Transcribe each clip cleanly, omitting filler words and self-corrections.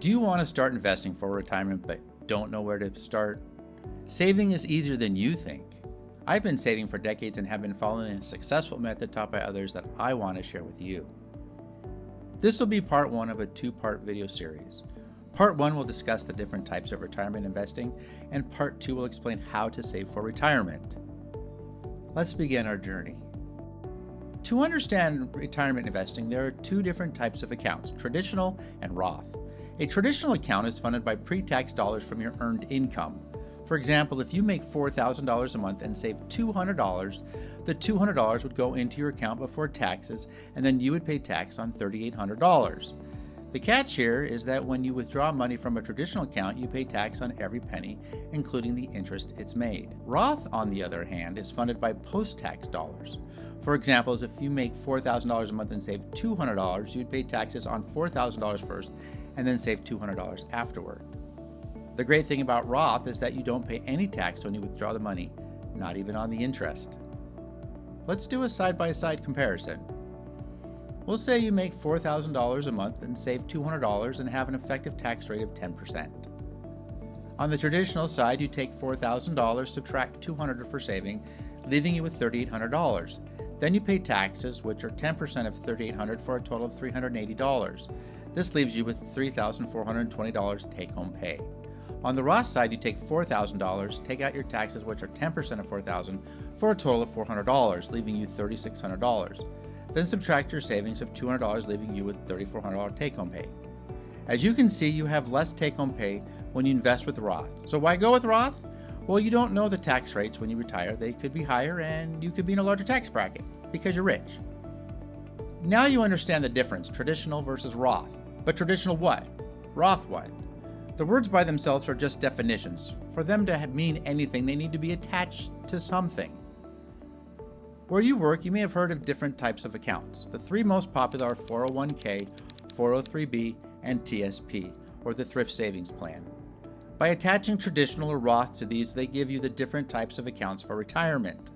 Do you want to start investing for retirement but don't know where to start? Saving is easier than you think. I've been saving for decades and have been following a successful method taught by others that I want to share with you. This will be part one of a two-part video series. Part one will discuss the different types of retirement investing, and part two will explain how to save for retirement. Let's begin our journey. To understand retirement investing, there are two different types of accounts, traditional and Roth. A traditional account is funded by pre-tax dollars from your earned income. For example, if you make $4,000 a month and save $200, the $200 would go into your account before taxes, and then you would pay tax on $3,800. The catch here is that when you withdraw money from a traditional account, you pay tax on every penny, including the interest it's made. Roth, on the other hand, is funded by post-tax dollars. For example, if you make $4,000 a month and save $200, you'd pay taxes on $4,000 first and then save $200 afterward. The great thing about Roth is that you don't pay any tax when you withdraw the money, not even on the interest. Let's do a side-by-side comparison. We'll say you make $4,000 a month and save $200 and have an effective tax rate of 10%. On the traditional side, you take $4,000, subtract $200 for saving, leaving you with $3,800. Then you pay taxes, which are 10% of $3,800 for a total of $380. This leaves you with $3,420 take-home pay. On the Roth side, you take $4,000, take out your taxes, which are 10% of $4,000, for a total of $400, leaving you $3,600. Then subtract your savings of $200, leaving you with $3,400 take-home pay. As you can see, you have less take-home pay when you invest with Roth. So why go with Roth? Well, you don't know the tax rates when you retire. They could be higher, and you could be in a larger tax bracket because you're rich. Now you understand the difference, traditional versus Roth. But traditional what? Roth what? The words by themselves are just definitions. For them to mean anything, they need to be attached to something. Where you work, you may have heard of different types of accounts. The three most popular are 401k, 403b, and TSP, or the Thrift Savings Plan. By attaching traditional or Roth to these, they give you the different types of accounts for retirement.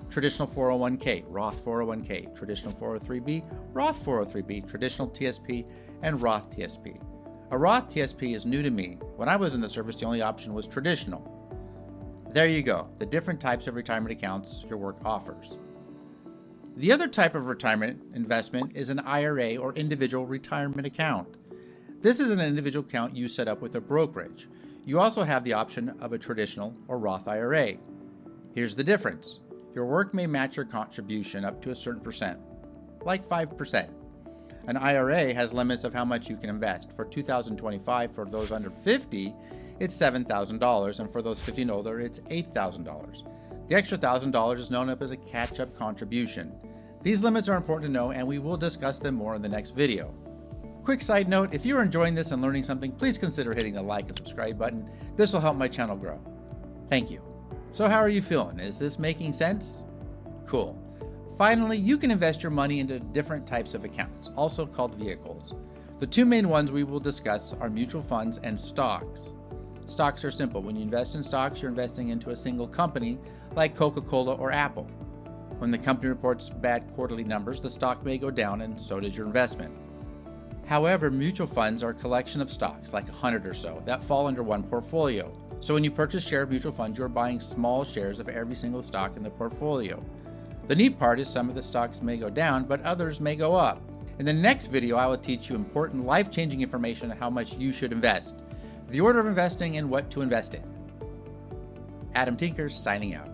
Traditional 401k, Roth 401k, traditional 403b, Roth 403b, traditional TSP, and Roth TSP. A Roth TSP is new to me. When I was in the service, the only option was traditional. There you go, the different types of retirement accounts your work offers. The other type of retirement investment is an IRA, or individual retirement account. This is an individual account you set up with a brokerage. You also have the option of a traditional or Roth IRA. Here's the difference. Your work may match your contribution up to a certain percent, like 5%. An IRA has limits of how much you can invest. For 2025, for those under 50, it's $7,000, and for those 50 and older, it's $8,000. The extra $1,000 is known as a catch-up contribution. These limits are important to know, and we will discuss them more in the next video. Quick side note, if you're enjoying this and learning something, please consider hitting the like and subscribe button. This will help my channel grow. Thank you. So how are you feeling? Is this making sense? Cool. Finally, you can invest your money into different types of accounts, also called vehicles. The two main ones we will discuss are mutual funds and stocks. Stocks are simple. When you invest in stocks, you're investing into a single company like Coca-Cola or Apple. When the company reports bad quarterly numbers, the stock may go down, and so does your investment. However, mutual funds are a collection of stocks, like 100 or so, that fall under one portfolio. So when you purchase share of mutual funds, you're buying small shares of every single stock in the portfolio. The neat part is some of the stocks may go down, but others may go up. In the next video, I will teach you important life-changing information on how much you should invest, the order of investing, and what to invest in. Adam Tinkers signing out.